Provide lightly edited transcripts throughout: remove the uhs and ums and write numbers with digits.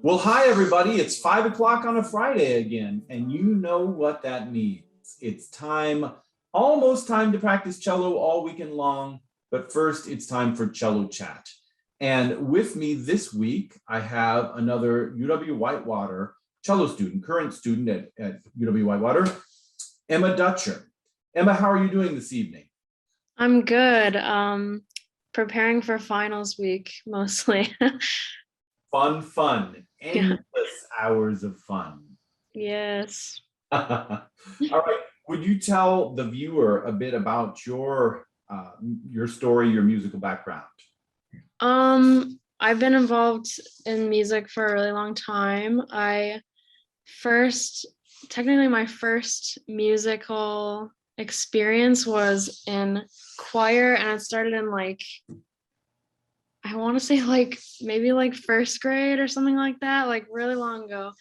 Well, hi, everybody. It's 5 o'clock on a Friday again, and you know what that means. It's time, almost time to practice cello all weekend long, but first it's time for Cello Chat. And with me this week, I have another UW-Whitewater cello student, current student at UW-Whitewater, Emma Dutcher. Emma, how are you doing this evening? I'm good. Preparing for finals week mostly. Fun, Yeah. endless hours of fun. Yes. All right. Would you tell the viewer a bit about your story, your musical background? I've been involved in music for a really long time. Technically my first musical experience was in choir, and it started in I want to say maybe first grade or something like that, like really long ago.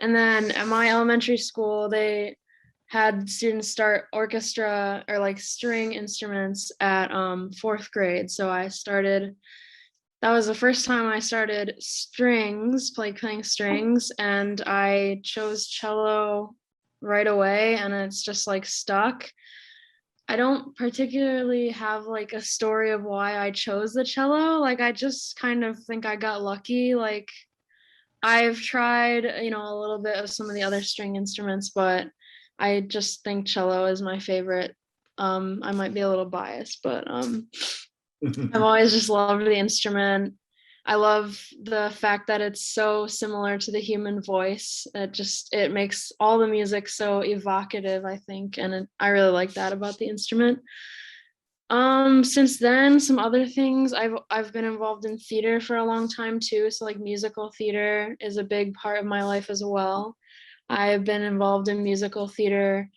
And then at my elementary school, they had students start orchestra or like string instruments at fourth grade. So that was the first time I started playing strings, and I chose cello right away, and it's just like stuck. I don't particularly have like a story of why I chose the cello. Like I just kind of think I got lucky. Like I've tried, a little bit of some of the other string instruments, but I just think cello is my favorite. I might be a little biased, but I've always just loved the instrument. I love the fact that it's so similar to the human voice. It makes all the music so evocative, I think, and I really like that about the instrument. Since then, some other things, I've been involved in theater for a long time too. So like musical theater is a big part of my life as well. I've been involved in musical theater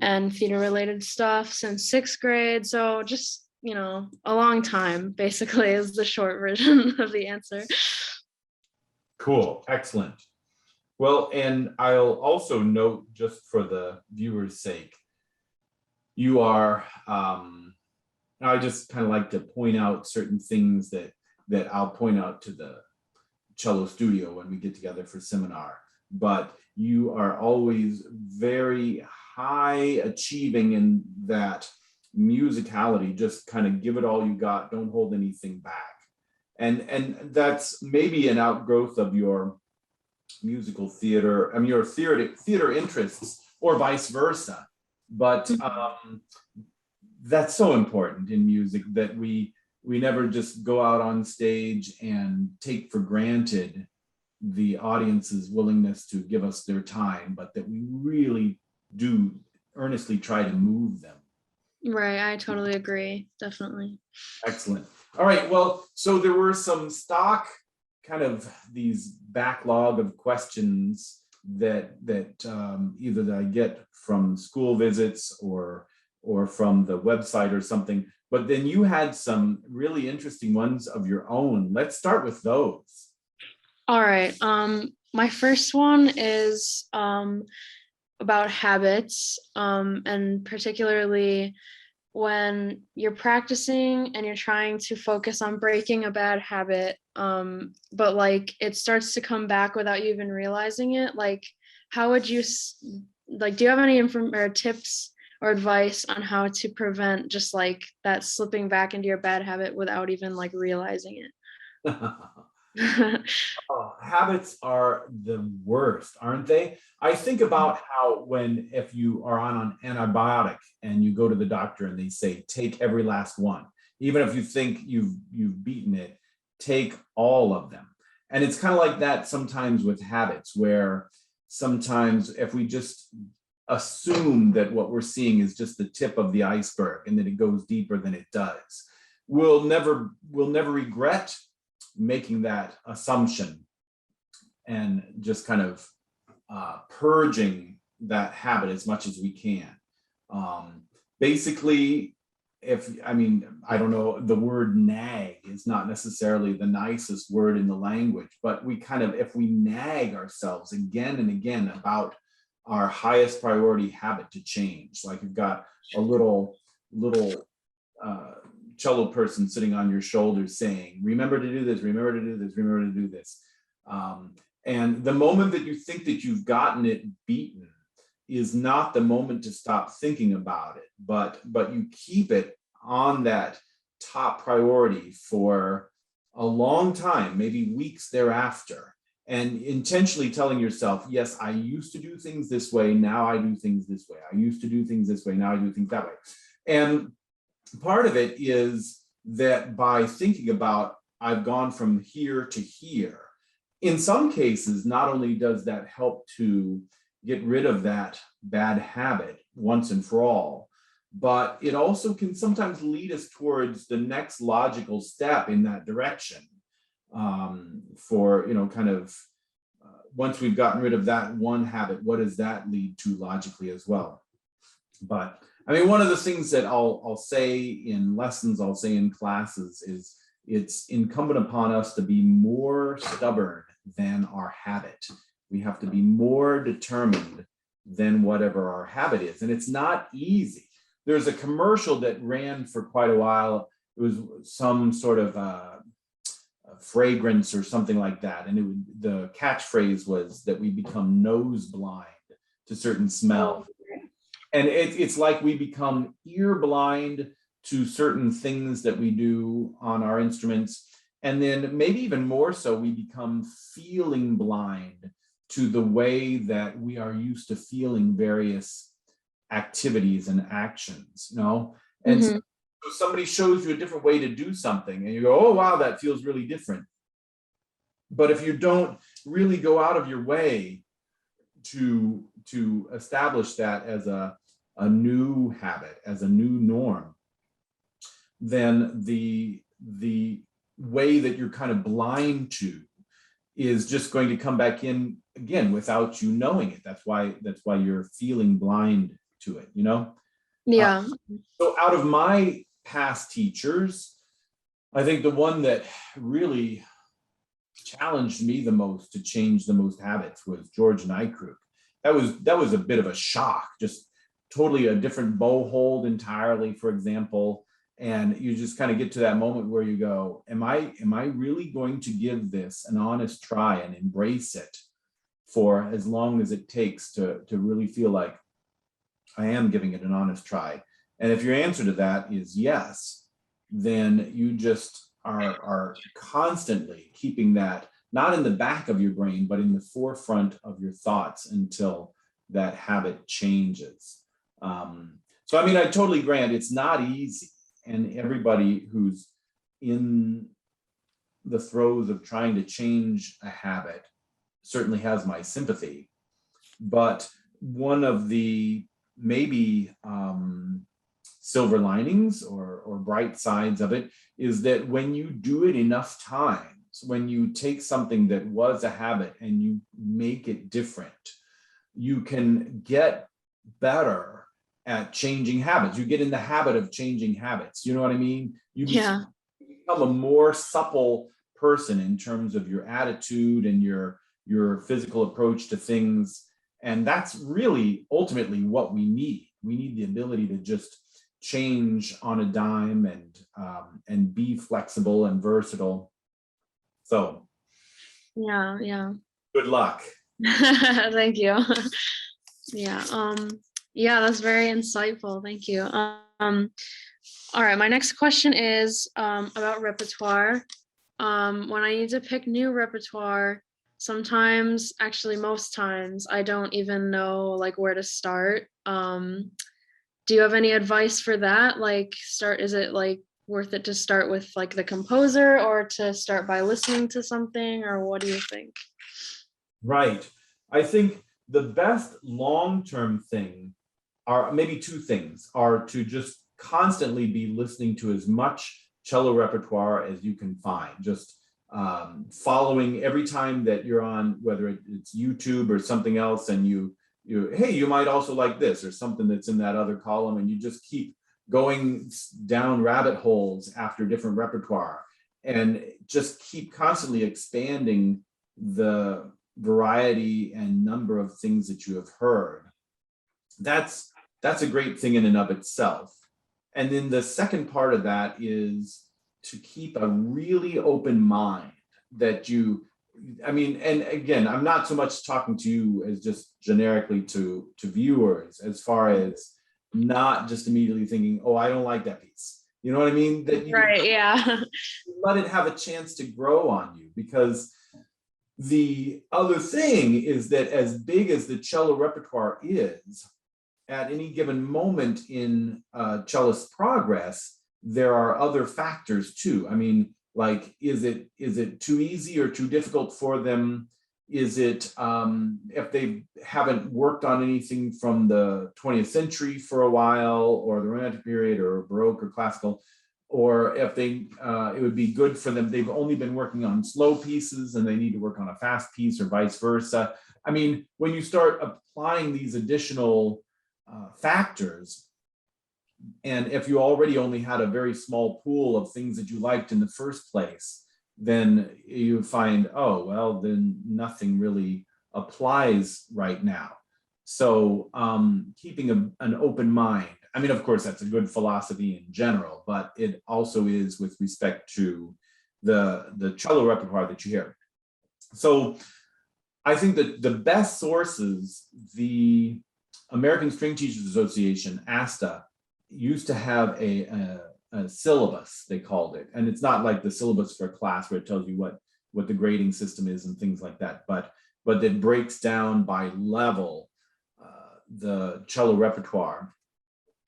and theater related stuff since sixth grade. So just, a long time basically is the short version of the answer. Cool, excellent. Well, and I'll also note, just for the viewer's sake, you are, I just kind of like to point out certain things that I'll point out to the cello studio when we get together for seminar, but you are always very high achieving in that musicality. Just kind of give it all you got, don't hold anything back. And that's maybe an outgrowth of your musical theater, your theater interests, or vice versa. But that's so important in music, that we never just go out on stage and take for granted the audience's willingness to give us their time, but that we really do earnestly try to move them. Right, I totally agree, definitely. Excellent. All right, well, so there were some stock kind of these backlog of questions that either that I get from school visits or from the website or something, but then you had some really interesting ones of your own. Let's start with those. All right. My first one is about habits, and particularly when you're practicing and you're trying to focus on breaking a bad habit, but like it starts to come back without you even realizing it. Like, how would you do you have any tips or advice on how to prevent just like that slipping back into your bad habit without even like realizing it? Oh, habits are the worst, aren't they? I think about how if you are on an antibiotic and you go to the doctor and they say, take every last one, even if you think you've beaten it, take all of them. And it's kind of like that sometimes with habits, where sometimes if we just assume that what we're seeing is just the tip of the iceberg and that it goes deeper than it does, we'll never regret making that assumption and just kind of purging that habit as much as we can. Basically, I don't know, the word nag is not necessarily the nicest word in the language, but if we nag ourselves again and again about our highest priority habit to change, like you've got a little cello person sitting on your shoulders saying, remember to do this, remember to do this, remember to do this. And the moment that you think that you've gotten it beaten is not the moment to stop thinking about it, but you keep it on that top priority for a long time, maybe weeks thereafter, and intentionally telling yourself, yes, I used to do things this way, now I do things this way. I used to do things this way, now I do things that way. And part of it is that by thinking about, I've gone from here to here, in some cases, not only does that help to get rid of that bad habit once and for all, but it also can sometimes lead us towards the next logical step in that direction. For, kind of, once we've gotten rid of that one habit, what does that lead to logically as well? But I mean, one of the things that I'll say in lessons, I'll say in classes is, it's incumbent upon us to be more stubborn than our habit. We have to be more determined than whatever our habit is. And it's not easy. There's a commercial that ran for quite a while. It was some sort of a fragrance or something like that. And the catchphrase was that we become nose blind to certain smells. And it's like we become ear blind to certain things that we do on our instruments. And then maybe even more so, we become feeling blind to the way that we are used to feeling various activities and actions, And so somebody shows you a different way to do something and you go, oh, wow, that feels really different. But if you don't really go out of your way to establish that as a new habit, as a new norm, then the way that you're kind of blind to is just going to come back in again without you knowing it. That's why you're feeling blind to it, Yeah. So out of my past teachers, I think the one that really challenged me the most to change the most habits was George Neikrug. That was a bit of a shock, just totally a different bow hold entirely, for example. And you just kind of get to that moment where you go, am I really going to give this an honest try and embrace it for as long as it takes to really feel like I am giving it an honest try? And if your answer to that is yes, then you just are constantly keeping that not in the back of your brain, but in the forefront of your thoughts until that habit changes. So, I mean, I totally grant it's not easy. And everybody who's in the throes of trying to change a habit certainly has my sympathy. But one of the maybe silver linings or bright sides of it is that when you do it enough times, when you take something that was a habit and you make it different, you can get better at changing habits. You get in the habit of changing habits. You know what I mean? You become a more supple person in terms of your attitude and your physical approach to things. And that's really ultimately what we need. We need the ability to just change on a dime and be flexible and versatile. So yeah. Good luck. Thank you. Yeah, that's very insightful. Thank you. All right, my next question is about repertoire. When I need to pick new repertoire, sometimes, actually most times, I don't even know like where to start. Do you have any advice for that? Like is it like worth it to start with like the composer or to start by listening to something, or what do you think? Right. I think the best long-term thing are maybe two things, are to just constantly be listening to as much cello repertoire as you can find, just following every time that you're on, whether it's YouTube or something else, and hey, you might also like this or something that's in that other column, and you just keep going down rabbit holes after different repertoire and just keep constantly expanding the variety and number of things that you have heard. That's a great thing in and of itself. And then the second part of that is to keep a really open mind, that you I mean, and again, I'm not so much talking to you as just generically to viewers, as far as not just immediately thinking, oh, I don't like that piece. You know what I mean? That you Right, yeah. let it have a chance to grow on you, because the other thing is that as big as the cello repertoire is, at any given moment in cellist progress, there are other factors too. I mean, like, is it too easy or too difficult for them? Is it if they haven't worked on anything from the 20th century for a while, or the Romantic period, or Baroque or classical, or if they it would be good for them, they've only been working on slow pieces and they need to work on a fast piece, or vice versa. I mean, when you start applying these additional factors, and if you already only had a very small pool of things that you liked in the first place, then you find, oh, well, then nothing really applies right now. So keeping an open mind. I mean, of course, that's a good philosophy in general, but it also is with respect to the cello repertoire that you hear. So I think that the best sources, the American String Teachers Association, ASTA, used to have a syllabus, they called it. And it's not like the syllabus for a class where it tells you what the grading system is and things like that, but that breaks down by level the cello repertoire.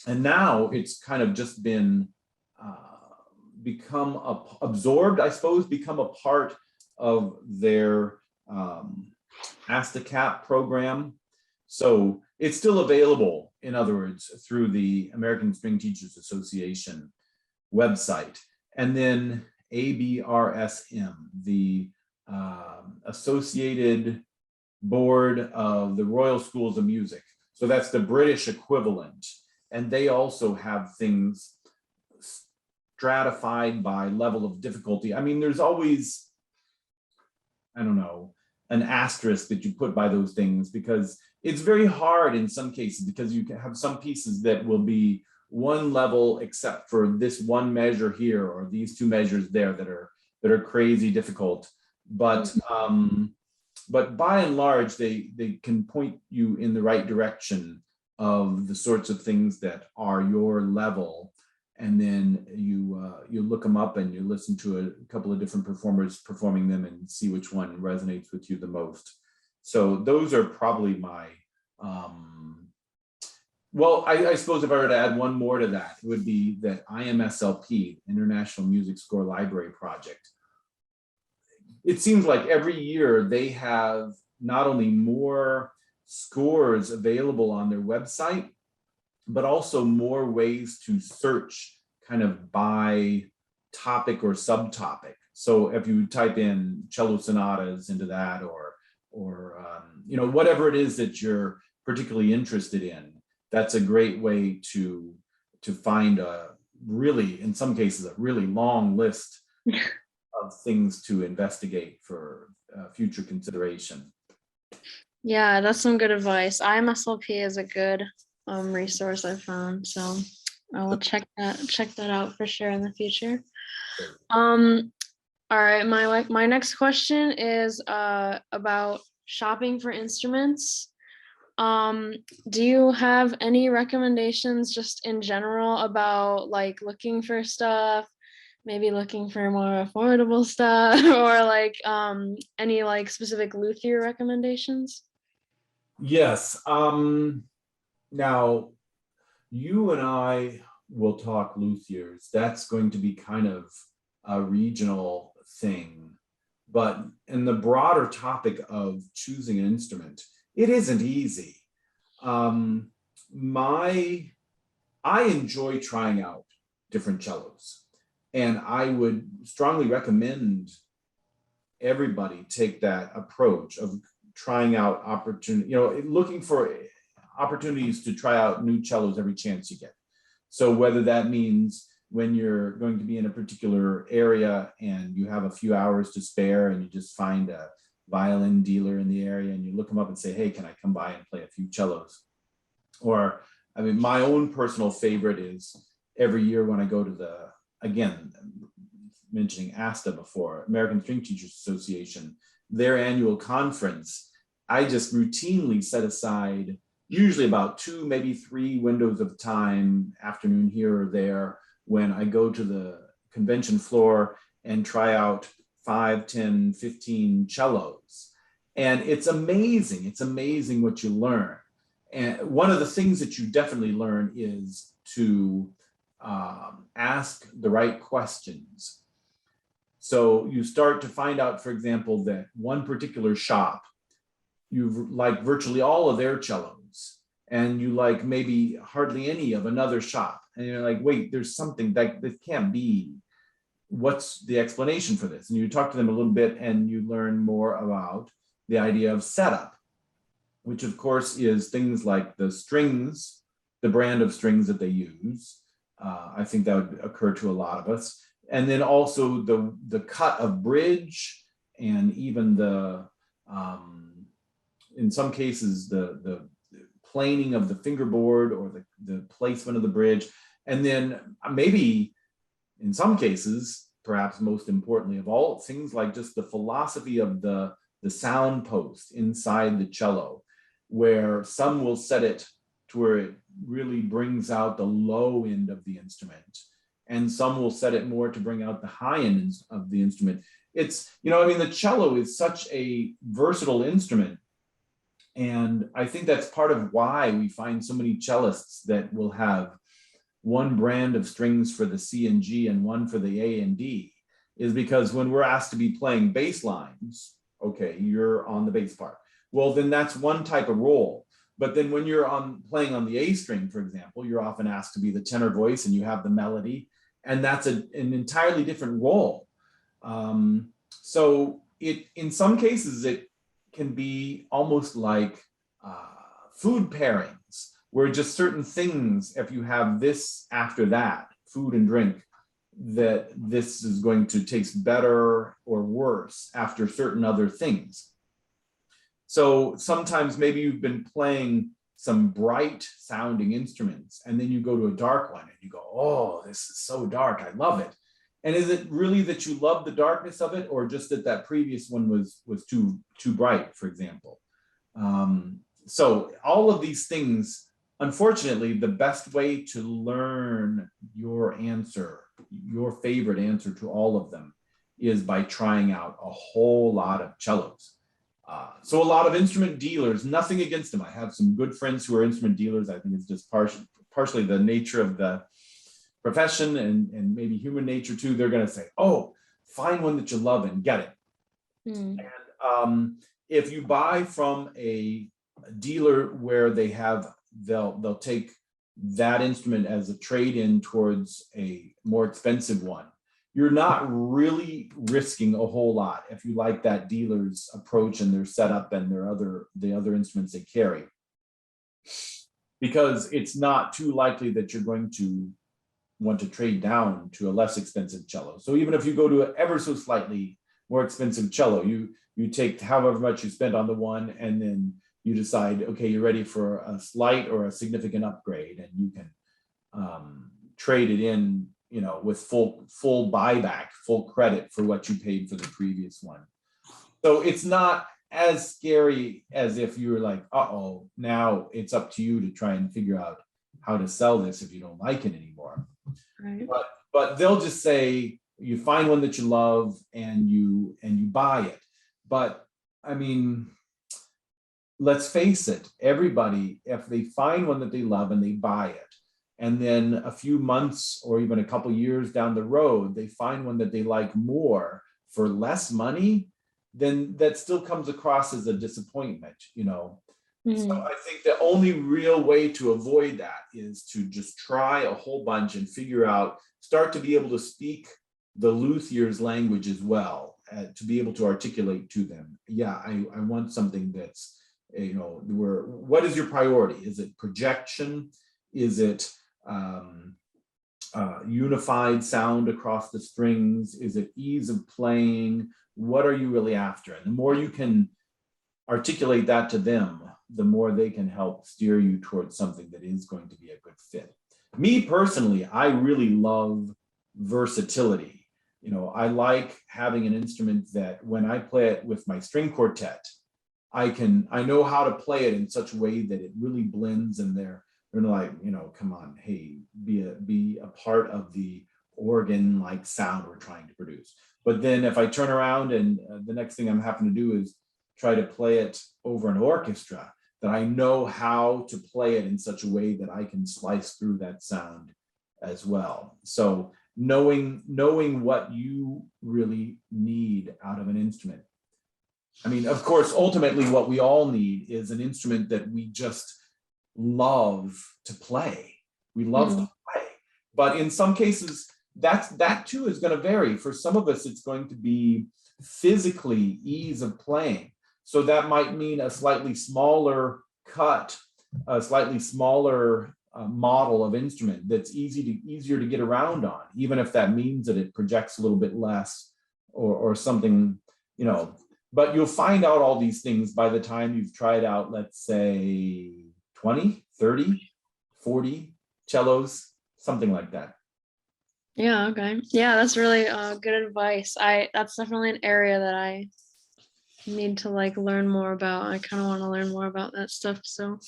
And now it's kind of just been absorbed, I suppose, become a part of their ASTA-CAP program. So it's still available, in other words, through the American String Teachers Association website. And then ABRSM, the Associated Board of the Royal Schools of Music. So that's the British equivalent. And they also have things stratified by level of difficulty. I mean, there's always, I don't know, an asterisk that you put by those things, because it's very hard in some cases, because you can have some pieces that will be one level except for this one measure here, or these two measures there, that are crazy difficult. But by and large, they can point you in the right direction of the sorts of things that are your level. And then you look them up and you listen to a couple of different performers performing them and see which one resonates with you the most. So those are probably my, well, I suppose if I were to add one more to that, it would be that IMSLP, International Music Score Library Project. It seems like every year they have not only more scores available on their website, but also more ways to search kind of by topic or subtopic. So if you type in cello sonatas into that, or you know, whatever it is that you're particularly interested in, that's a great way to find a really, in some cases, a really long list of things to investigate for future consideration. Yeah, that's some good advice. IMSLP is a good resource I found, so I will check that out for sure in the future. All right, my next question is about shopping for instruments. Do you have any recommendations just in general about like looking for stuff, maybe looking for more affordable stuff, or like any like specific luthier recommendations? Yes. Now, you and I will talk luthiers. That's going to be kind of a regional thing. But in the broader topic of choosing an instrument, it isn't easy. I enjoy trying out different cellos, and I would strongly recommend everybody take that approach of trying out opportunity, you know, looking for opportunities to try out new cellos every chance you get. So whether that means when you're going to be in a particular area and you have a few hours to spare and you just find a violin dealer in the area and you look them up and say, hey, can I come by and play a few cellos? Or, I mean, my own personal favorite is every year when I go to the, again, mentioning ASTA before, American String Teachers Association, their annual conference, I just routinely set aside usually about 2, maybe 3 windows of time, afternoon here or there, when I go to the convention floor and try out 5, 10, 15 cellos. And it's amazing. It's amazing what you learn. And one of the things that you definitely learn is to ask the right questions. So you start to find out, for example, that one particular shop, you like virtually all of their cellos, and you like maybe hardly any of another shop. And you're like, wait, there's something that this can't be. What's the explanation for this? And you talk to them a little bit and you learn more about the idea of setup, which of course is things like the strings, the brand of strings that they use. I think that would occur to a lot of us. And then also the cut of bridge, and even the, in some cases, the planing of the fingerboard, or the placement of the bridge. And then maybe in some cases, perhaps most importantly of all, things like just the philosophy of the sound post inside the cello, where some will set it to where it really brings out the low end of the instrument, and some will set it more to bring out the high end of the instrument. It's, I mean, the cello is such a versatile instrument. And I think that's part of why we find so many cellists that will have one brand of strings for the C and G and one for the A and D, is because when we're asked to be playing bass lines, okay, you're on the bass part. Well, then that's one type of role. But then when you're playing on the A string, for example, you're often asked to be the tenor voice and you have the melody, and that's an entirely different role. So in some cases, it can be almost like food pairings, where just certain things, if you have this after that, food and drink, that this is going to taste better or worse after certain other things. So sometimes maybe you've been playing some bright sounding instruments, and then you go to a dark one and you go, oh, this is so dark, I love it. And is it really that you love the darkness of it, or just that previous one was too bright, for example? So all of these things, unfortunately, the best way to learn your answer, your favorite answer to all of them, is by trying out a whole lot of cellos. So a lot of instrument dealers, nothing against them. I have some good friends who are instrument dealers. I think it's just partially the nature of the profession, and maybe human nature too. They're going to say, oh, find one that you love and get it. And if you buy from a dealer where they'll take that instrument as a trade-in towards a more expensive one, you're not really risking a whole lot if you like that dealer's approach and their setup and the other instruments they carry, because it's not too likely that you're going to want to trade down to a less expensive cello. So even if you go to an ever so slightly more expensive cello, you take however much you spent on the one, and then you decide, okay, you're ready for a slight or a significant upgrade, and you can trade it in, with full buyback, full credit for what you paid for the previous one. So it's not as scary as if you were like, uh-oh, now it's up to you to try and figure out how to sell this if you don't like it anymore. Right. But they'll just say, you find one that you love and you buy it. But I mean, let's face it, everybody, if they find one that they love and they buy it, and then a few months or even a couple years down the road, they find one that they like more for less money, then that still comes across as a disappointment, So I think the only real way to avoid that is to just try a whole bunch and start to be able to speak the luthier's language as well, to be able to articulate to them, yeah, I want something that's, what is your priority? Is it projection? Is it unified sound across the strings? Is it ease of playing? What are you really after? And the more you can articulate that to them, the more they can help steer you towards something that is going to be a good fit. Me personally, I really love versatility. I like having an instrument that when I play it with my string quartet, I know how to play it in such a way that it really blends, and they're like, come on, hey, be a part of the organ like sound we're trying to produce. But then if I turn around and the next thing I'm having to do is try to play it over an orchestra, that I know how to play it in such a way that I can slice through that sound as well. So knowing what you really need out of an instrument. I mean, of course, ultimately what we all need is an instrument that we just love to play. We love to play. But in some cases, that too is going to vary. For some of us, it's going to be physically ease of playing. So that might mean a slightly smaller cut, a slightly smaller model of instrument that's easier to get around on, even if that means that it projects a little bit less or something, but you'll find out all these things by the time you've tried out, let's say 20, 30, 40 cellos, something like that. Yeah, okay. Yeah, that's really good advice. That's definitely an area that I need to like learn more about. I kind of want to learn more about that stuff, so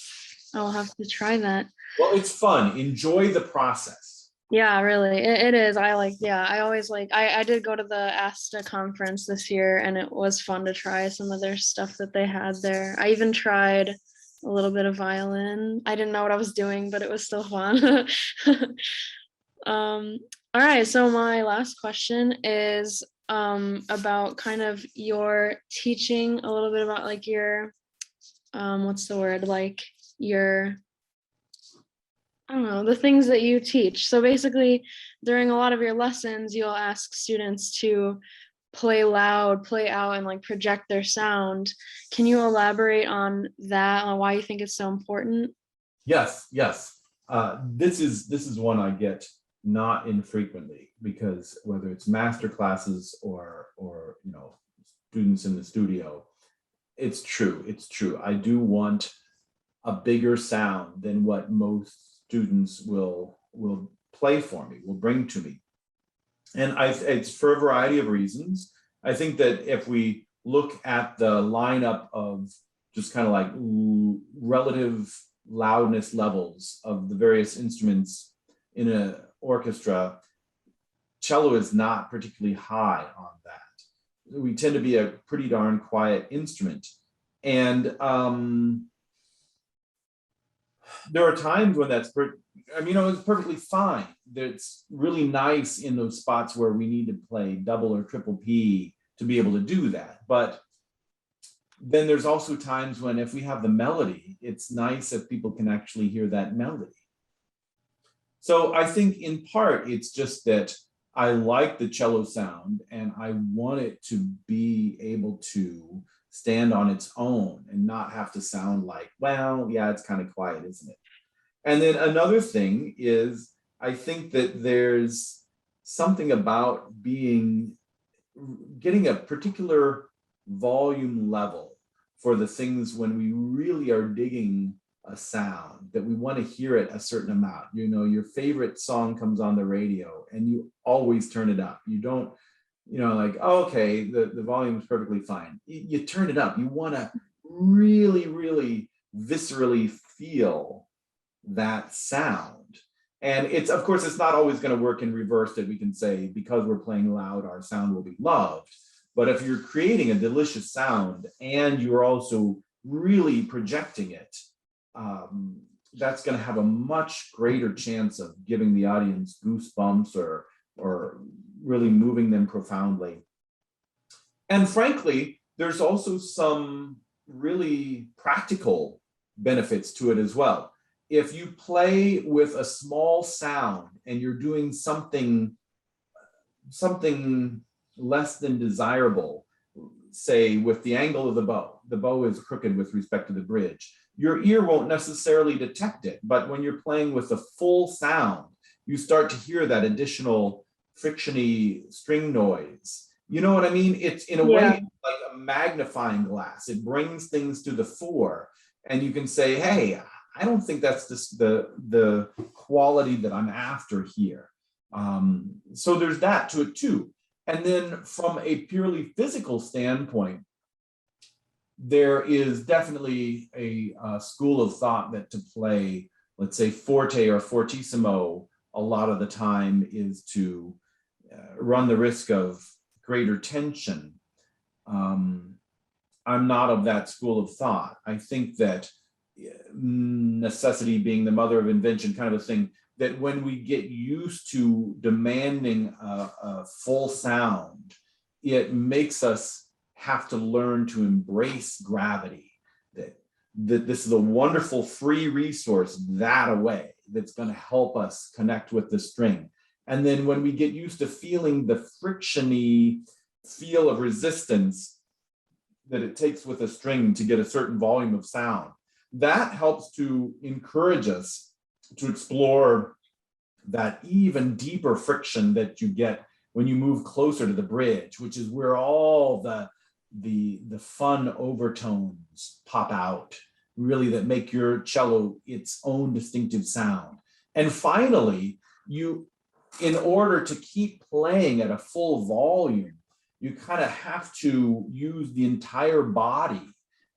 I'll have to try that. Well, it's fun. Enjoy the process. Yeah, really. It is. I always I did go to the ASTA conference this year, and it was fun to try some of their stuff that they had there. I even tried a little bit of violin. I didn't know what I was doing, but it was still fun. All right, so my last question is about kind of your teaching, a little bit about like your what's the word, like your, I don't know, the things that you teach. So basically during a lot of your lessons, you'll ask students to play loud, play out, and like project their sound. Can you elaborate on that, on why you think it's so important? Yes. This is one I get not infrequently, because whether it's master classes or students in the studio, it's true. I do want a bigger sound than what most students will play for me, will bring to me. And it's for a variety of reasons. I think that if we look at the lineup of just kind of like relative loudness levels of the various instruments in an orchestra, cello is not particularly high on that. We tend to be a pretty darn quiet instrument. And there are times when it's perfectly fine. It's really nice in those spots where we need to play double or triple P to be able to do that. But then there's also times when if we have the melody, it's nice if people can actually hear that melody. So I think in part, it's just that I like the cello sound and I want it to be able to stand on its own and not have to sound like, well, yeah, it's kind of quiet, isn't it? And then another thing is, I think that there's something about getting a particular volume level for the things when we really are digging a sound, that we want to hear it a certain amount. Your favorite song comes on the radio and you always turn it up. You don't, like, oh, okay, the volume is perfectly fine. You turn it up. You want to really, really viscerally feel that sound. And of course, it's not always going to work in reverse, that we can say, because we're playing loud, our sound will be loved. But if you're creating a delicious sound and you're also really projecting it, that's going to have a much greater chance of giving the audience goosebumps or really moving them profoundly. And frankly, there's also some really practical benefits to it as well. If you play with a small sound and you're doing something less than desirable, say with the angle of the bow is crooked with respect to the bridge, your ear won't necessarily detect it. But when you're playing with a full sound, you start to hear that additional frictiony string noise. You know what I mean? It's in a way like a magnifying glass. It brings things to the fore, and you can say, hey, I don't think that's the quality that I'm after here. So there's that to it too. And then from a purely physical standpoint, there is definitely a school of thought that to play, let's say, forte or fortissimo a lot of the time is to run the risk of greater tension. I'm not of that school of thought. I think that necessity being the mother of invention kind of a thing, that when we get used to demanding a full sound, it makes us have to learn to embrace gravity, that this is a wonderful free resource that away that's going to help us connect with the string. And then when we get used to feeling the frictiony feel of resistance that it takes with a string to get a certain volume of sound, that helps to encourage us to explore that even deeper friction that you get when you move closer to the bridge, which is where all the fun overtones pop out, really, that make your cello its own distinctive sound. And finally, in order to keep playing at a full volume, you kind of have to use the entire body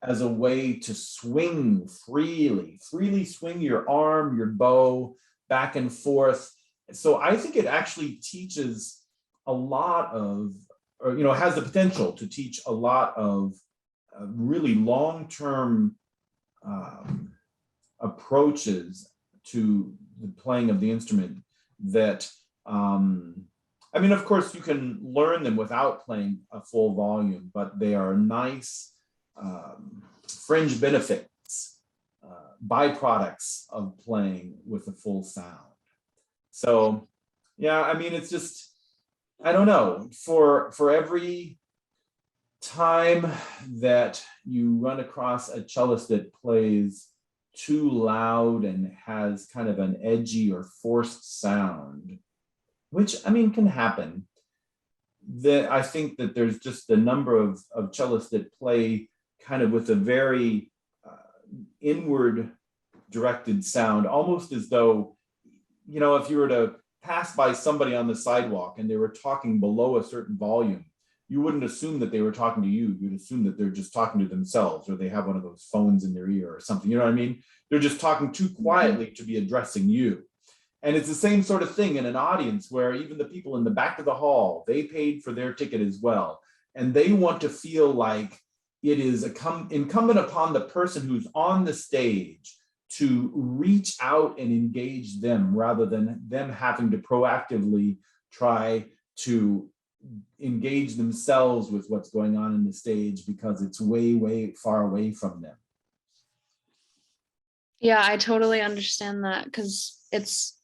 as a way to swing freely swing your arm, your bow back and forth. So I think it actually teaches a lot of, or has the potential to teach a lot of really long-term approaches to the playing of the instrument that, I mean, of course, you can learn them without playing a full volume, but they are nice fringe benefits, byproducts of playing with a full sound. So, yeah, I mean, it's just, I don't know, for every time that you run across a cellist that plays too loud and has kind of an edgy or forced sound, which, I mean, can happen, that I think that there's just a number of cellists that play kind of with a very inward directed sound, almost as though, if you were to pass by somebody on the sidewalk and they were talking below a certain volume, you wouldn't assume that they were talking to you. You'd assume that they're just talking to themselves, or they have one of those phones in their ear or something. You know what I mean? They're just talking too quietly to be addressing you. And it's the same sort of thing in an audience where even the people in the back of the hall, they paid for their ticket as well. And they want to feel like it is incumbent upon the person who's on the stage to reach out and engage them, rather than them having to proactively try to engage themselves with what's going on in the stage, because it's way, way far away from them. Yeah, I totally understand that, because it's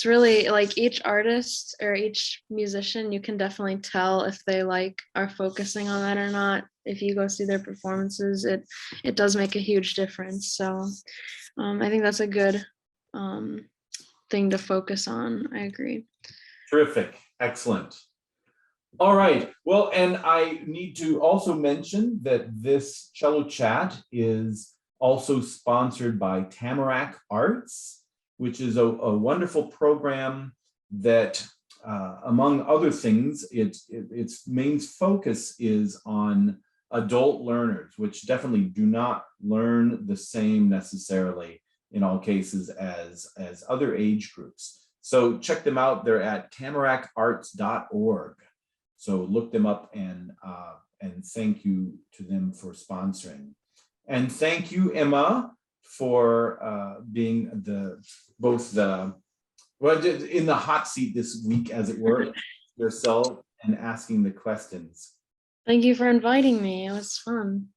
really like each artist or each musician, you can definitely tell if they are focusing on that or not. If you go see their performances, it does make a huge difference. So I think that's a good thing to focus on. I agree. Terrific. Excellent. All right. Well, and I need to also mention that this Cello Chat is also sponsored by Tamarack Arts, which is a wonderful program that, among other things, its main focus is on adult learners, which definitely do not learn the same necessarily in all cases as other age groups. So check them out. They're at tamarackarts.org. So look them up, and thank you to them for sponsoring. And thank you, Emma, for being in the hot seat this week, as it were, yourself, and asking the questions. Thank you for inviting me. It was fun.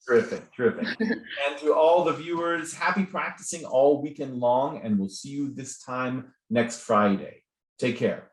Terrific, terrific. And to all the viewers, happy practicing all weekend long, and we'll see you this time next Friday. Take care.